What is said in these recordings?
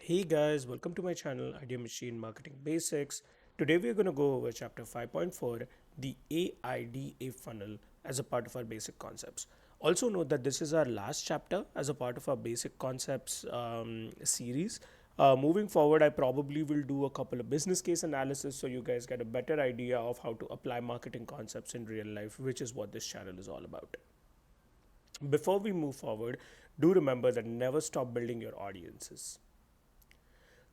Hey guys, welcome to my channel Idea Machine Marketing Basics. Today we are going to go over chapter 5.4, the AIDA funnel as a part of our basic concepts. Also note that this is our last chapter as a part of our basic concepts series. Moving forward, I probably will do a couple of business case analysis so you guys get a better idea of how to apply marketing concepts in real life, which is what this channel is all about. Before we move forward, do remember that never stop building your audiences.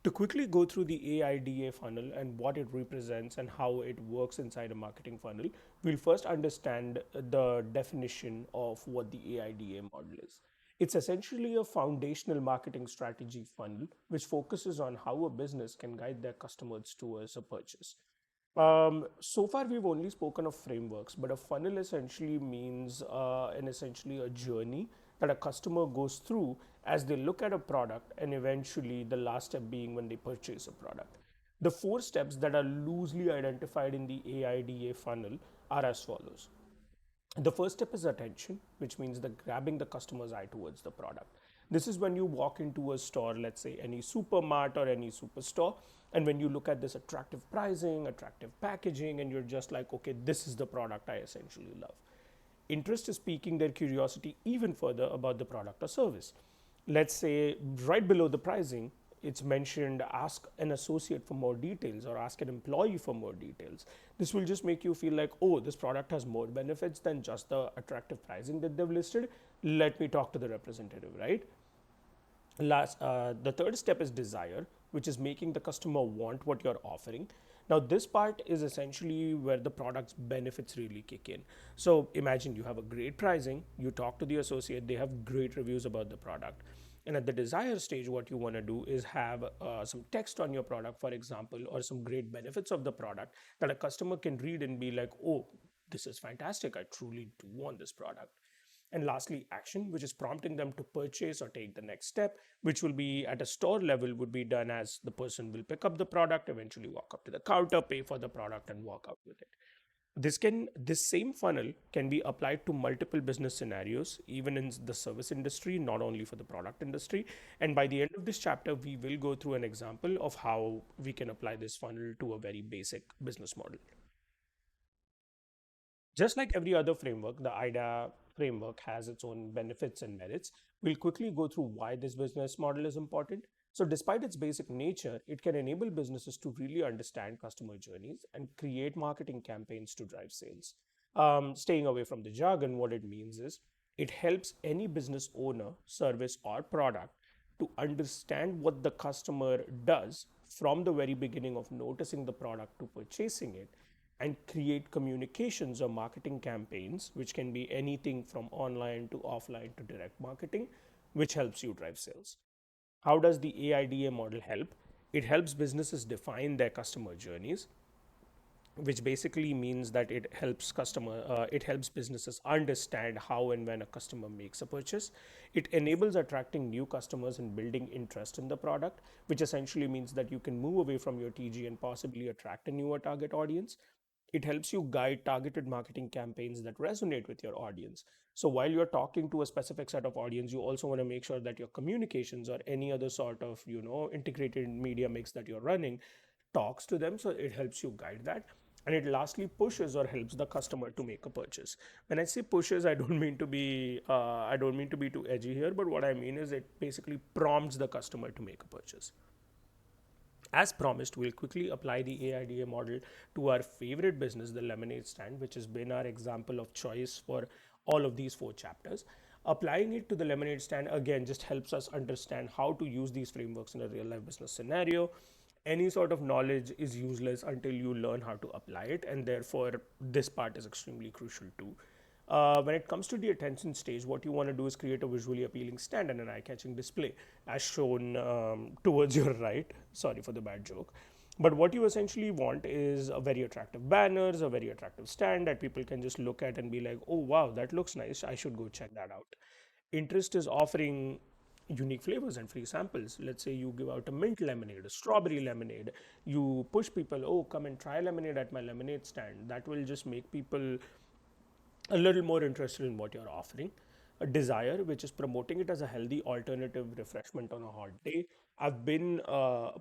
To quickly go through the AIDA funnel and what it represents and how it works inside a marketing funnel, we'll first understand the definition of what the AIDA model is. It's essentially a foundational marketing strategy funnel which focuses on how a business can guide their customers towards a purchase. So far, we've only spoken of frameworks, but a funnel essentially means essentially a journey that a customer goes through as they look at a product, and eventually the last step being when they purchase a product. The four steps that are loosely identified in the AIDA funnel are as follows. The first step is attention, which means the grabbing the customer's eye towards the product. This is when you walk into a store, let's say any supermart or any superstore, and when you look at this attractive pricing, attractive packaging, and you're just like, okay, this is the product I essentially love. Interest is piquing their curiosity even further about the product or service. Let's say right below the pricing, it's mentioned ask an associate for more details or ask an employee for more details. This will just make you feel like, oh, this product has more benefits than just the attractive pricing that they've listed. Let me talk to the representative, right? The third step is desire, which is making the customer want what you're offering. Now, this part is essentially where the product's benefits really kick in. So, imagine you have a great pricing, you talk to the associate, they have great reviews about the product. And at the desire stage, what you want to do is have some text on your product, for example, or some great benefits of the product that a customer can read and be like, oh, this is fantastic. I truly do want this product. And lastly, action, which is prompting them to purchase or take the next step, which will be at a store level, would be done as the person will pick up the product, eventually walk up to the counter, pay for the product, and walk out with it. This same funnel can be applied to multiple business scenarios, even in the service industry, not only for the product industry. And by the end of this chapter, we will go through an example of how we can apply this funnel to a very basic business model. Just like every other framework, the AIDA framework has its own benefits and merits. We'll quickly go through why this business model is important. So, despite its basic nature, it can enable businesses to really understand customer journeys and create marketing campaigns to drive sales. Staying away from the jargon, what it means is it helps any business owner, service, or product to understand what the customer does from the very beginning of noticing the product to purchasing it, and create communications or marketing campaigns, which can be anything from online to offline to direct marketing, which helps you drive sales. How does the AIDA model help? It helps businesses define their customer journeys, which basically means that it helps businesses understand how and when a customer makes a purchase. It enables attracting new customers and building interest in the product, which essentially means that you can move away from your TG and possibly attract a newer target audience. It helps you guide targeted marketing campaigns that resonate with your audience. So while you're talking to a specific set of audience, you also want to make sure that your communications or any other sort of integrated media mix that you're running talks to them. So it helps you guide that. And it lastly pushes or helps the customer to make a purchase. When I say pushes, I don't mean to be too edgy here, but what I mean is it basically prompts the customer to make a purchase. As promised, we'll quickly apply the AIDA model to our favorite business, the lemonade stand, which has been our example of choice for all of these four chapters. Applying it to the lemonade stand again just helps us understand how to use these frameworks in a real life business scenario. Any sort of knowledge is useless until you learn how to apply it, and therefore, this part is extremely crucial too. When it comes to the attention stage, what you want to do is create a visually appealing stand and an eye-catching display, as shown towards your right. Sorry for the bad joke. But what you essentially want is a very attractive banners, a very attractive stand that people can just look at and be like, oh wow, that looks nice. I should go check that out. Interest is offering unique flavors and free samples. Let's say you give out a mint lemonade, a strawberry lemonade. You push people, oh, come and try lemonade at my lemonade stand. That will just make people a little more interested in what you're offering. desire, which is promoting it as a healthy alternative refreshment on a hot day. I've been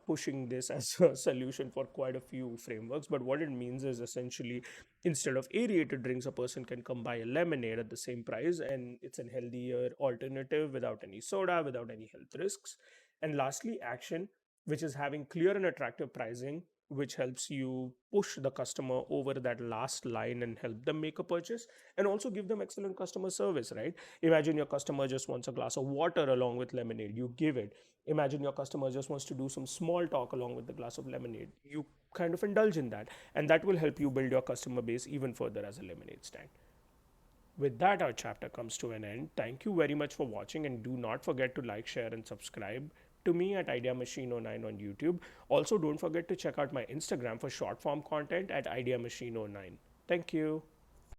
pushing this as a solution for quite a few frameworks, but what it means is essentially instead of aerated drinks, a person can come buy a lemonade at the same price, and it's a healthier alternative without any soda, without any health risks. And lastly, action, which is having clear and attractive pricing, which helps you push the customer over that last line and help them make a purchase, and also give them excellent customer service, right? Imagine your customer just wants a glass of water along with lemonade, you give it. Imagine your customer just wants to do some small talk along with the glass of lemonade, you kind of indulge in that, and that will help you build your customer base even further as a lemonade stand. With that, our chapter comes to an end. Thank you very much for watching, and do not forget to like, share, and subscribe to me at Idea Machine 09 on YouTube. Also, don't forget to check out my Instagram for short form content at Idea Machine 09. Thank you.